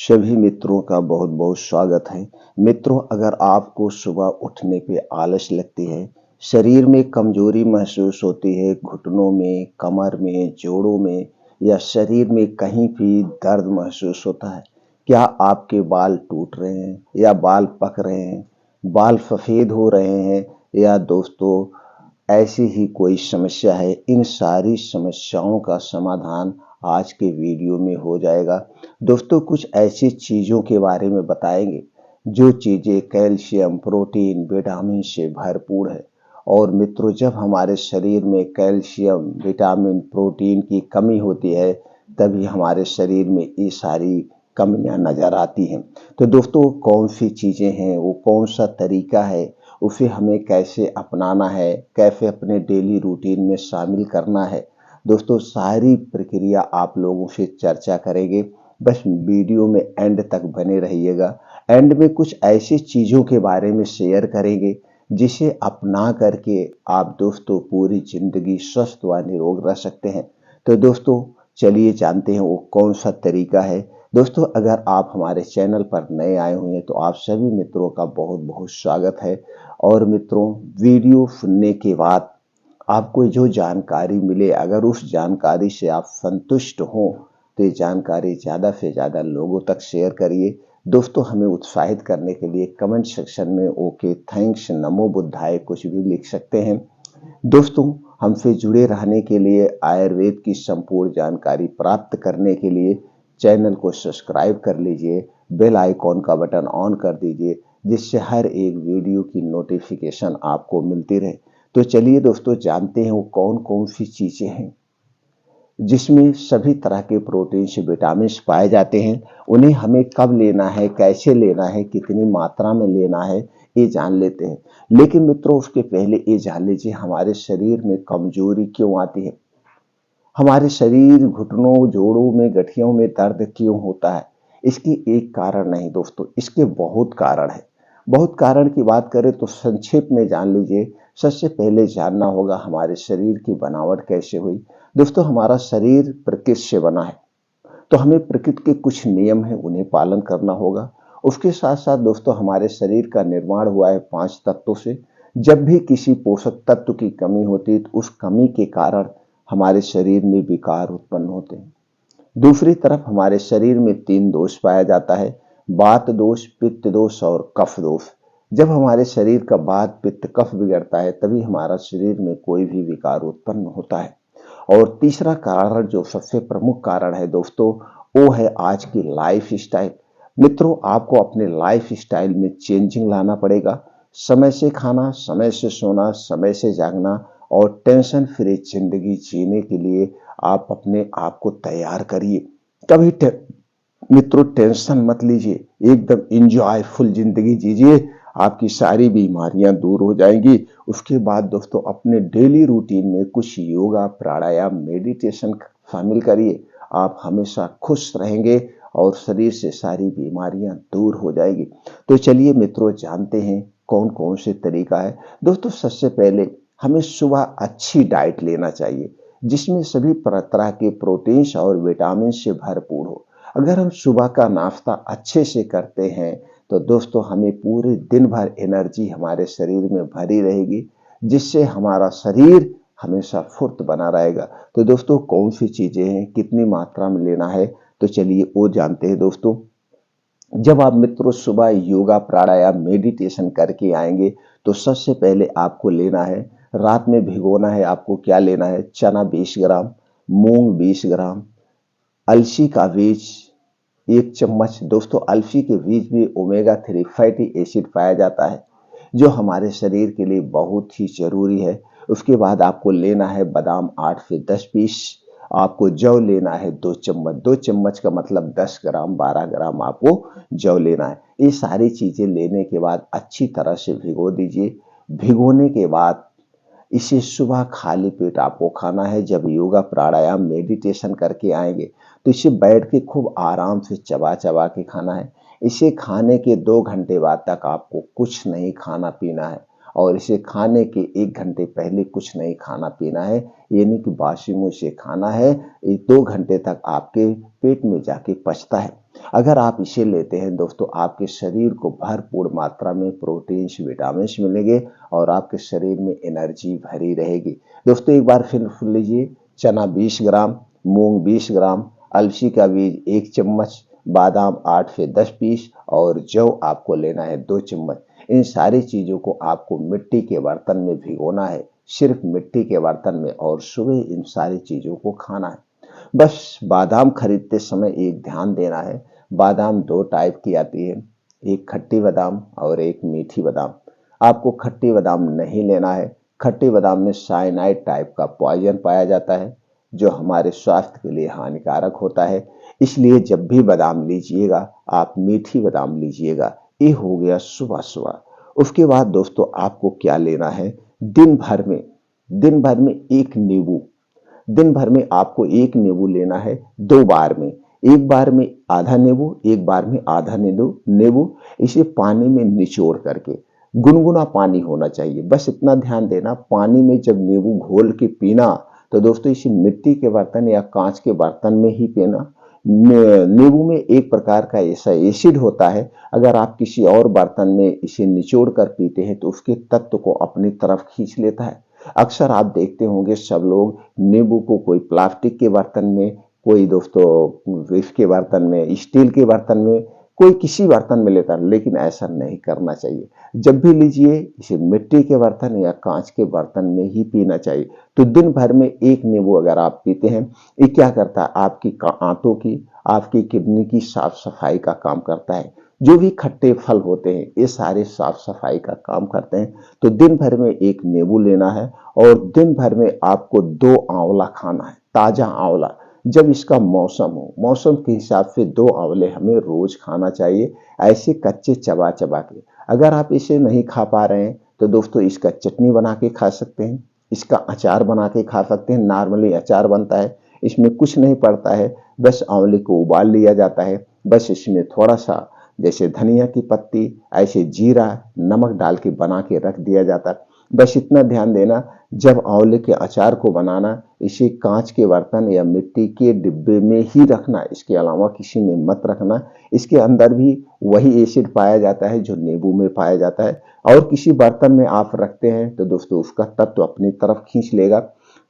सभी मित्रों का बहुत बहुत स्वागत है। मित्रों, अगर आपको सुबह उठने पे आलस लगती है, शरीर में कमजोरी महसूस होती है, घुटनों में, कमर में, जोड़ों में या शरीर में कहीं भी दर्द महसूस होता है, क्या आपके बाल टूट रहे हैं या बाल पक रहे हैं, बाल सफेद हो रहे हैं या दोस्तों ऐसी ही कोई समस्या है, इन सारी समस्याओं का समाधान आज के वीडियो में हो जाएगा। दोस्तों, कुछ ऐसी चीज़ों के बारे में बताएंगे जो चीज़ें कैल्शियम, प्रोटीन, विटामिन से भरपूर है। और मित्रों, जब हमारे शरीर में कैल्शियम, विटामिन, प्रोटीन की कमी होती है, तभी हमारे शरीर में ये सारी कमियां नजर आती हैं। तो दोस्तों, कौन सी चीज़ें हैं, वो कौन सा तरीका है, उसे हमें कैसे अपनाना है, कैसे अपने डेली रूटीन में शामिल करना है, दोस्तों सारी प्रक्रिया आप लोगों से चर्चा करेंगे। बस वीडियो में एंड तक बने रहिएगा। एंड में कुछ ऐसी चीज़ों के बारे में शेयर करेंगे जिसे अपना करके आप दोस्तों पूरी जिंदगी स्वस्थ व निरोग रह सकते हैं। तो दोस्तों चलिए जानते हैं वो कौन सा तरीका है। दोस्तों, अगर आप हमारे चैनल पर नए आए हुए हैं तो आप सभी मित्रों का बहुत बहुत स्वागत है। और मित्रों, वीडियो सुनने के बाद आपको जो जानकारी मिले, अगर उस जानकारी से आप संतुष्ट हो तो ये जानकारी ज़्यादा से ज़्यादा लोगों तक शेयर करिए। दोस्तों, हमें उत्साहित करने के लिए कमेंट सेक्शन में ओके, थैंक्स, नमो बुद्धाय कुछ भी लिख सकते हैं। दोस्तों, हमसे जुड़े रहने के लिए, आयुर्वेद की संपूर्ण जानकारी प्राप्त करने के लिए चैनल को सब्सक्राइब कर लीजिए, बेल आइकॉन का बटन ऑन कर दीजिए, जिससे हर एक वीडियो की नोटिफिकेशन आपको मिलती रहे। तो चलिए दोस्तों जानते हैं वो कौन कौन सी चीजें हैं जिसमें सभी तरह के प्रोटीन्स, विटामिन्स पाए जाते हैं। उन्हें हमें कब लेना है, कैसे लेना है, कितनी मात्रा में लेना है, ये जान लेते हैं। लेकिन मित्रों, उसके पहले ये जान लीजिए हमारे शरीर में कमजोरी क्यों आती है, हमारे शरीर, घुटनों, जोड़ों में, गठियों में दर्द क्यों होता है। इसकी एक कारण नहीं दोस्तों, इसके बहुत कारण है। बहुत कारण की बात करें तो संक्षेप में जान लीजिए। सबसे पहले जानना होगा हमारे शरीर की बनावट कैसे हुई। दोस्तों, हमारा शरीर प्रकृति से बना है, तो हमें प्रकृति के कुछ नियम हैं, उन्हें पालन करना होगा। उसके साथ साथ दोस्तों हमारे शरीर का निर्माण हुआ है 5 तत्वों से। जब भी किसी पोषक तत्व की कमी होती है तो उस कमी के कारण हमारे शरीर में विकार उत्पन्न होते हैं। दूसरी तरफ हमारे शरीर में 3 दोष पाया जाता है, वात दोष, पित्त दोष और कफ दोष। जब हमारे शरीर का वात, पित्त, कफ बिगड़ता है तभी हमारा शरीर में कोई भी विकार उत्पन्न होता है। और तीसरा कारण, जो सबसे प्रमुख कारण है दोस्तों, वो है आज की लाइफ स्टाइल। मित्रों, आपको अपने लाइफ स्टाइल में चेंजिंग लाना पड़ेगा। समय से खाना, समय से सोना, समय से जागना और टेंशन फ्री जिंदगी जीने के लिए आप अपने आप को तैयार करिए। कभी मित्रों टेंशन मत लीजिए, एकदम इंजॉयफुल जिंदगी जीजिए, आपकी सारी बीमारियां दूर हो जाएंगी। उसके बाद दोस्तों अपने डेली रूटीन में कुछ योगा, प्राणायाम, मेडिटेशन शामिल करिए। आप हमेशा खुश रहेंगे और शरीर से सारी बीमारियां दूर हो जाएगी। तो चलिए मित्रों जानते हैं कौन कौन से तरीका है। दोस्तों, सबसे पहले हमें सुबह अच्छी डाइट लेना चाहिए जिसमें सभी तरह के प्रोटीन्स और विटामिन से भरपूर हो। अगर हम सुबह का नाश्ता अच्छे से करते हैं तो दोस्तों हमें पूरे दिन भर एनर्जी हमारे शरीर में भरी रहेगी, जिससे हमारा शरीर हमेशा फुर्त बना रहेगा। तो दोस्तों कौन सी चीजें हैं, कितनी मात्रा में लेना है, तो चलिए वो जानते हैं। दोस्तों, जब आप मित्रों सुबह योगा, प्राणायाम, मेडिटेशन करके आएंगे तो सबसे पहले आपको लेना है, रात में भिगोना है। आपको क्या लेना है, चना 20 ग्राम, मूंग 20 ग्राम, अलसी का बीज 1 चम्मच। दोस्तों, अलसी के बीज में ओमेगा 3 फैटी एसिड पाया जाता है जो हमारे शरीर के लिए बहुत ही जरूरी है। उसके बाद आपको लेना है बादाम 8 से 10 पीस। आपको जौ लेना है 2 चम्मच। 2 चम्मच का मतलब 10 ग्राम, 12 ग्राम आपको जौ लेना है। ये सारी चीजें लेने के बाद अच्छी तरह से भिगो दीजिए। भिगोने के बाद इसे सुबह खाली पेट आपको खाना है। जब योगा, प्राणायाम, मेडिटेशन करके आएंगे तो इसे बैठ के खूब आराम से चबा चबा के खाना है। इसे खाने के 2 घंटे बाद तक आपको कुछ नहीं खाना पीना है और इसे खाने के 1 घंटे पहले कुछ नहीं खाना पीना है, ये नहीं कि बासी मुंह से खाना है। ये 2 घंटे तक आपके पेट में जाके पचता है। अगर आप इसे लेते हैं दोस्तों, आपके शरीर को भरपूर मात्रा में प्रोटीन्स, विटामिन्स मिलेंगे और आपके शरीर में एनर्जी भरी रहेगी। दोस्तों एक बार फिर सुन लीजिए, चना 20 ग्राम, मूंग 20 ग्राम, अलसी का बीज 1 चम्मच, बादाम 8 से 10 पीस और जौ आपको लेना है 2 चम्मच। इन सारी चीजों को आपको मिट्टी के बर्तन में भिगोना है, सिर्फ मिट्टी के बर्तन में, और सुबह इन सारी चीजों को खाना है। बस बादाम खरीदते समय एक ध्यान देना है, बादाम 2 टाइप की आती है, एक खट्टी बादाम और एक मीठी बादाम। आपको खट्टी बादाम नहीं लेना है। खट्टी बादाम में साइनाइड टाइप का पॉइजन पाया जाता है जो हमारे स्वास्थ्य के लिए हानिकारक होता है। इसलिए जब भी बादाम लीजिएगा आप मीठी बादाम लीजिएगा। ये हो गया सुबह सुबह। उसके बाद दोस्तों आपको क्या लेना है, दिन भर में 1 नींबू, दिन भर में आपको 1 नींबू लेना है 2 बार में। एक बार में आधा नींबू, एक बार में आधा नींबू। इसे पानी में निचोड़ करके, गुनगुना पानी होना चाहिए, बस इतना ध्यान देना। पानी में जब नींबू घोल के पीना तो दोस्तों इसे मिट्टी के बर्तन या कांच के बर्तन में ही पीना। नींबू में एक प्रकार का ऐसा एसिड होता है, अगर आप किसी और बर्तन में इसे निचोड़ कर पीते हैं तो उसके तत्व को अपनी तरफ खींच लेता है। अक्सर आप देखते होंगे सब लोग नींबू को कोई प्लास्टिक के बर्तन में, कोई दोस्तों विफ के बर्तन में, स्टील के बर्तन में, कोई किसी बर्तन में लेता है, लेकिन ऐसा नहीं करना चाहिए। जब भी लीजिए इसे मिट्टी के बर्तन या कांच के बर्तन में ही पीना चाहिए। तो दिन भर में 1 नींबू अगर आप पीते हैं, ये क्या करता है, आपकी आंतों की, आपकी किडनी की साफ सफाई का काम करता है। जो भी खट्टे फल होते हैं ये सारे साफ सफाई का काम करते हैं। तो दिन भर में 1 नींबू लेना है और दिन भर में आपको 2 आंवला खाना है, ताजा आंवला। जब इसका मौसम हो, मौसम के हिसाब से 2 आंवले हमें रोज खाना चाहिए, ऐसे कच्चे चबा चबा के। अगर आप इसे नहीं खा पा रहे हैं तो दोस्तों इसका चटनी बना के खा सकते हैं, इसका अचार बना के खा सकते हैं। नॉर्मली अचार बनता है, इसमें कुछ नहीं पड़ता है, बस आंवले को उबाल लिया जाता है, बस इसमें थोड़ा सा जैसे धनिया की पत्ती, ऐसे जीरा, नमक डाल के बना के रख दिया जाता है। बस इतना ध्यान देना, जब आंवले के अचार को बनाना इसे कांच के बर्तन या मिट्टी के डिब्बे में ही रखना, इसके अलावा किसी में मत रखना। इसके अंदर भी वही एसिड पाया जाता है जो नींबू में पाया जाता है, और किसी बर्तन में आप रखते हैं तो दोस्तों उसका तत्व अपनी तरफ खींच लेगा।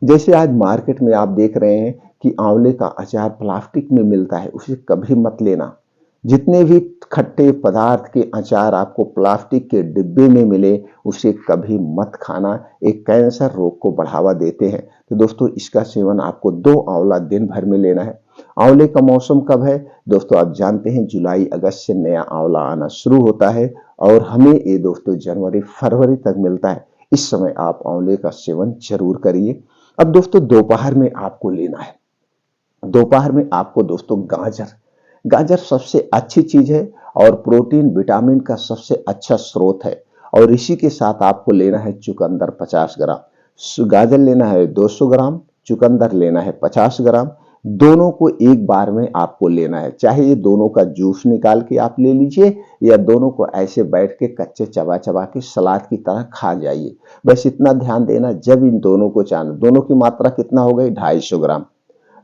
जैसे आज मार्केट में आप देख रहे हैं कि आंवले का अचार प्लास्टिक में मिलता है, उसे कभी मत लेना। जितने भी खट्टे पदार्थ के अचार आपको प्लास्टिक के डिब्बे में मिले उसे कभी मत खाना, एक कैंसर रोग को बढ़ावा देते हैं। तो दोस्तों इसका सेवन आपको 2 आंवला दिन भर में लेना है। आंवले का मौसम कब है दोस्तों, आप जानते हैं जुलाई अगस्त से नया आंवला आना शुरू होता है और हमें ये दोस्तों जनवरी फरवरी तक मिलता है। इस समय आप आंवले का सेवन जरूर करिए। अब दोस्तों दोपहर में आपको लेना है, दोपहर में आपको दोस्तों गाजर सबसे अच्छी चीज है और प्रोटीन विटामिन का सबसे अच्छा स्रोत है। और इसी के साथ आपको लेना है चुकंदर 50 ग्राम, गाजर लेना है 200 ग्राम, चुकंदर लेना है 50 ग्राम। दोनों को एक बार में आपको लेना है, चाहे ये दोनों का जूस निकाल के आप ले लीजिए या दोनों को ऐसे बैठ के कच्चे चबा चबा के सलाद की तरह खा जाइए। बस इतना ध्यान देना, जब इन दोनों को चाहना, दोनों की मात्रा कितना हो गई, 250 ग्राम,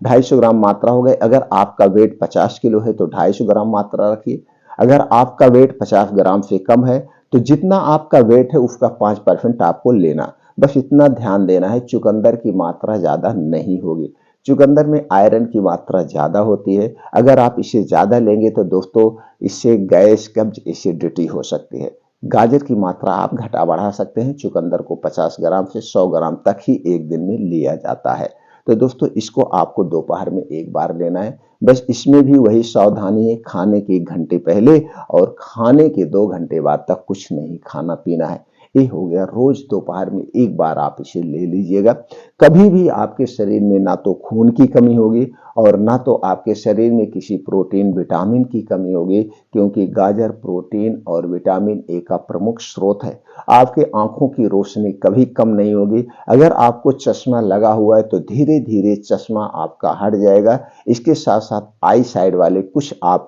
250 ग्राम मात्रा हो गई। अगर आपका वेट 50 किलो है तो 250 ग्राम मात्रा रखिए। अगर आपका वेट 50 ग्राम से कम है तो जितना आपका वेट है उसका 5% आपको लेना। बस इतना ध्यान देना है, चुकंदर की मात्रा ज्यादा नहीं होगी। चुकंदर में आयरन की मात्रा ज्यादा होती है, अगर आप इसे ज्यादा लेंगे तो दोस्तों इससे गैस, कब्ज, एसिडिटी हो सकती है। गाजर की मात्रा आप घटा बढ़ा सकते हैं, चुकंदर को 50 ग्राम से 100 ग्राम तक ही एक दिन में लिया जाता है। तो दोस्तों इसको आपको दोपहर में एक बार लेना है। बस इसमें भी वही सावधानी है, खाने के 1 घंटे पहले और खाने के 2 घंटे बाद तक कुछ नहीं खाना पीना है। ये हो गया, रोज दोपहर में एक बार आप इसे ले लीजिएगा। कभी भी आपके शरीर में ना तो खून की कमी होगी और ना तो आपके शरीर में किसी प्रोटीन विटामिन की कमी होगी, क्योंकि गाजर प्रोटीन और विटामिन ए का प्रमुख स्रोत है। आपके आंखों की रोशनी कभी कम नहीं होगी। अगर आपको चश्मा लगा हुआ है तो धीरे धीरे चश्मा आपका हट जाएगा। इसके साथ साथ आई साइड वाले कुछ आप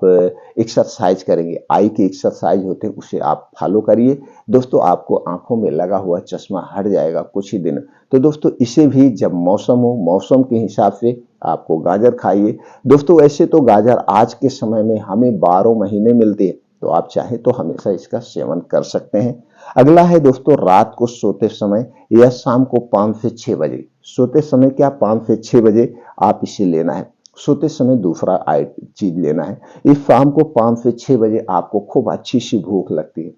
एक्सरसाइज करेंगे, आई की एक्सरसाइज होते हैं, उसे आप फॉलो करिए दोस्तों, आपको आंखों में लगा हुआ चश्मा हट जाएगा कुछ ही दिन। तो दोस्तों इसे भी जब मौसम हो, मौसम के हिसाब से आपको गाजर खाइए दोस्तों। वैसे तो गाजर आज के समय में हमें 12 महीने मिलती है, तो आप चाहें तो हमेशा इसका सेवन कर सकते हैं। अगला है दोस्तों, रात को सोते समय या शाम को 5 से 6 बजे, सोते समय क्या 5 से 6 बजे आप इसे लेना है। सोते समय दूसरा चीज लेना है। इस शाम को 5 से 6 बजे आपको खूब अच्छी सी भूख लगती है,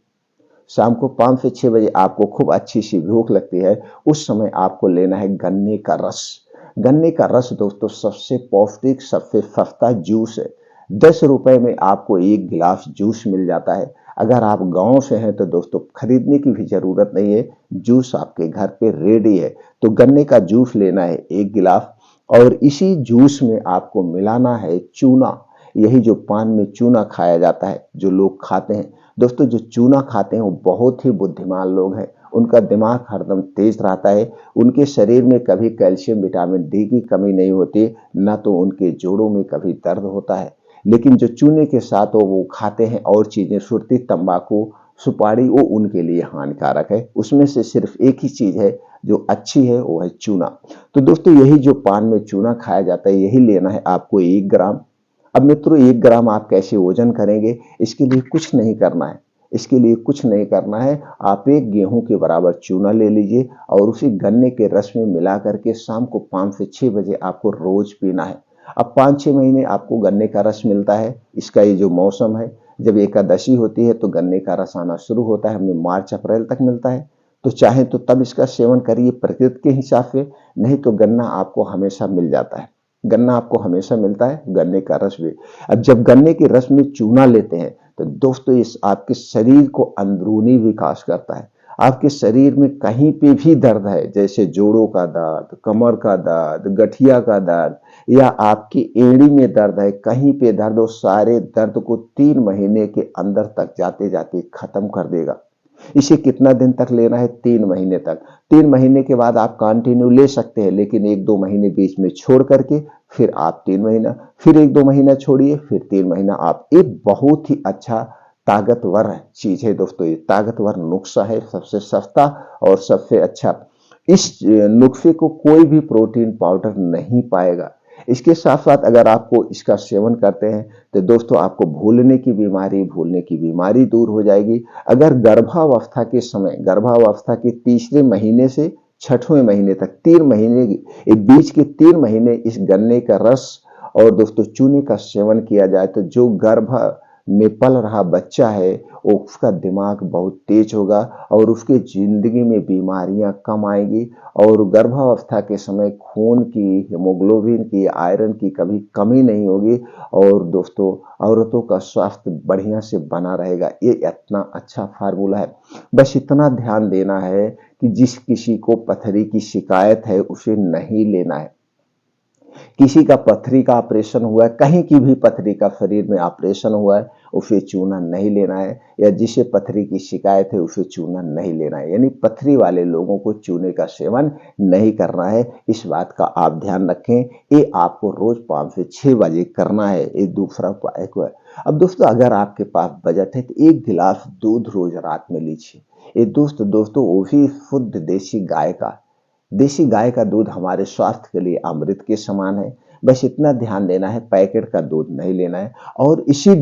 शाम को 5 से 6 बजे आपको खूब अच्छी सी भूख लगती है, उस समय आपको लेना है गन्ने का रस। गन्ने का रस दोस्तों सबसे पौष्टिक, सबसे सस्ता जूस है। 10 रुपए में आपको एक गिलास जूस मिल जाता है। अगर आप गांव से हैं तो दोस्तों खरीदने की भी जरूरत नहीं है, जूस आपके घर पे रेडी है। तो गन्ने का जूस लेना है एक गिलास, और इसी जूस में आपको मिलाना है चूना। यही जो पान में चूना खाया जाता है, जो लोग खाते हैं दोस्तों, जो चूना खाते हैं वो बहुत ही बुद्धिमान लोग हैं। उनका दिमाग हरदम तेज रहता है, उनके शरीर में कभी कैल्शियम विटामिन डी की कमी नहीं होती, ना तो उनके जोड़ों में कभी दर्द होता है। लेकिन जो चूने के साथ वो खाते हैं और चीजें, सुरती, तंबाकू, सुपारी, वो उनके लिए हानिकारक है। उसमें से सिर्फ एक ही चीज है जो अच्छी है, वो है चूना। तो दोस्तों यही जो पान में चूना खाया जाता है, यही लेना है आपको 1 ग्राम। अब मित्रों 1 ग्राम आप कैसे वजन करेंगे, इसके लिए कुछ नहीं करना है। इसके लिए कुछ नहीं करना है, आप एक गेहूं के बराबर चूना ले लीजिए और उसी गन्ने के रस में मिला करके शाम को 5 से 6 बजे आपको रोज पीना है। अब 5-6 महीने आपको गन्ने का रस मिलता है। इसका ये जो मौसम है, जब एकादशी होती है तो गन्ने का रस आना शुरू होता है, हमें मार्च अप्रैल तक मिलता है। तो चाहे तो तब इसका सेवन करिए प्रकृति के हिसाब से, नहीं तो गन्ना आपको हमेशा मिल जाता है। गन्ना आपको हमेशा मिलता है, गन्ने का रस भी। अब जब गन्ने के रस में चूना लेते हैं तो दोस्तों इस आपके शरीर को अंदरूनी विकास करता है। आपके शरीर में कहीं पे भी दर्द है, जैसे जोड़ों का दर्द, कमर का दर्द, गठिया का दर्द, या आपकी एड़ी में दर्द है, कहीं पे दर्द हो, सारे दर्द को 3 महीने के अंदर तक जाते जाते खत्म कर देगा। इसे कितना दिन तक लेना है, 3 महीने तक। 3 महीने के बाद आप कंटिन्यू ले सकते हैं, लेकिन 1-2 महीने बीच में छोड़ करके फिर आप 3 महीना, फिर 1-2 महीना छोड़िए, फिर 3 महीना। आप एक बहुत ही अच्छा ताकतवर चीज है दोस्तों, ये ताकतवर नुस्खा है, सबसे सस्ता और सबसे अच्छा। इस नुस्खे को कोई भी प्रोटीन पाउडर नहीं पाएगा। इसके साथ साथ अगर आपको इसका सेवन करते हैं तो दोस्तों आपको भूलने की बीमारी दूर हो जाएगी। अगर गर्भावस्था के समय, गर्भावस्था के तीसरे महीने से 6वें महीने तक, 3 महीने के बीच के 3 महीने इस गन्ने का रस और दोस्तों चूने का सेवन किया जाए तो जो गर्भ में पल रहा बच्चा है, उसका दिमाग बहुत तेज होगा और उसके जिंदगी में बीमारियां कम आएगी, और गर्भावस्था के समय खून की, हीमोग्लोबिन की, आयरन की कभी कमी नहीं होगी, और दोस्तों औरतों का स्वास्थ्य बढ़िया से बना रहेगा। ये इतना अच्छा फार्मूला है। बस इतना ध्यान देना है कि जिस किसी को पथरी की शिकायत है उसे नहीं लेना है। किसी का पथरी का ऑपरेशन हुआ है, कहीं की भी पथरी का शरीर में ऑपरेशन हुआ है, उसे चूना नहीं लेना है। या जिसे पथरी की शिकायत है उसे चूना नहीं लेना है। यानी पथरी वाले लोगों को चूने का सेवन नहीं करना है। इस बात का आप ध्यान रखें। ये आपको रोज 5 से 6 बजे करना है। ये दूसरा उपाय को है। अब दोस्तों अगर आपके पास बजट है तो 1 गिलास दूध रोज रात में लीजिए। ये दोस्तों वो भी शुद्ध देसी गाय का दूध हमारे स्वास्थ्य के लिए अमृत के समान है। बस इतना ध्यान देना है, पैकेट का दूध नहीं लेना है। और इसी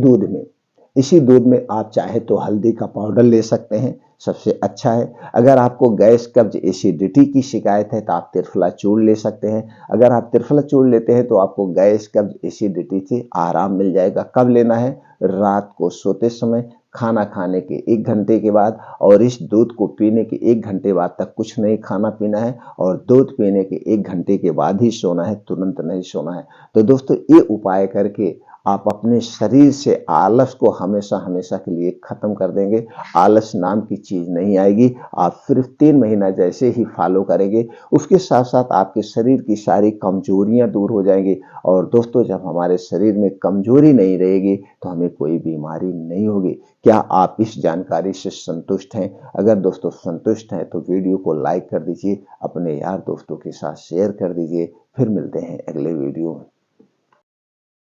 दूध में आप चाहे तो हल्दी का पाउडर ले सकते हैं, सबसे अच्छा है। अगर आपको गैस, कब्ज, एसिडिटी की शिकायत है तो आप त्रिफला चूर्ण ले सकते हैं। अगर आप त्रिफला चूर्ण लेते हैं तो आपको गैस, कब्ज, एसिडिटी से आराम मिल जाएगा। कब लेना है, रात को सोते समय, खाना खाने के 1 घंटे के बाद, और इस दूध को पीने के 1 घंटे बाद तक कुछ नहीं खाना पीना है, और दूध पीने के 1 घंटे के बाद ही सोना है, तुरंत नहीं सोना है। तो दोस्तों ये उपाय करके आप अपने शरीर से आलस को हमेशा हमेशा के लिए खत्म कर देंगे। आलस नाम की चीज नहीं आएगी। आप सिर्फ 3 महीना जैसे ही फॉलो करेंगे, उसके साथ साथ आपके शरीर की सारी कमजोरियां दूर हो जाएंगी। और दोस्तों, जब हमारे शरीर में कमजोरी नहीं रहेगी तो हमें कोई बीमारी नहीं होगी। क्या आप इस जानकारी से संतुष्ट हैं? अगर दोस्तों संतुष्ट हैं तो वीडियो को लाइक कर दीजिए, अपने यार दोस्तों के साथ शेयर कर दीजिए। फिर मिलते हैं अगले वीडियो में।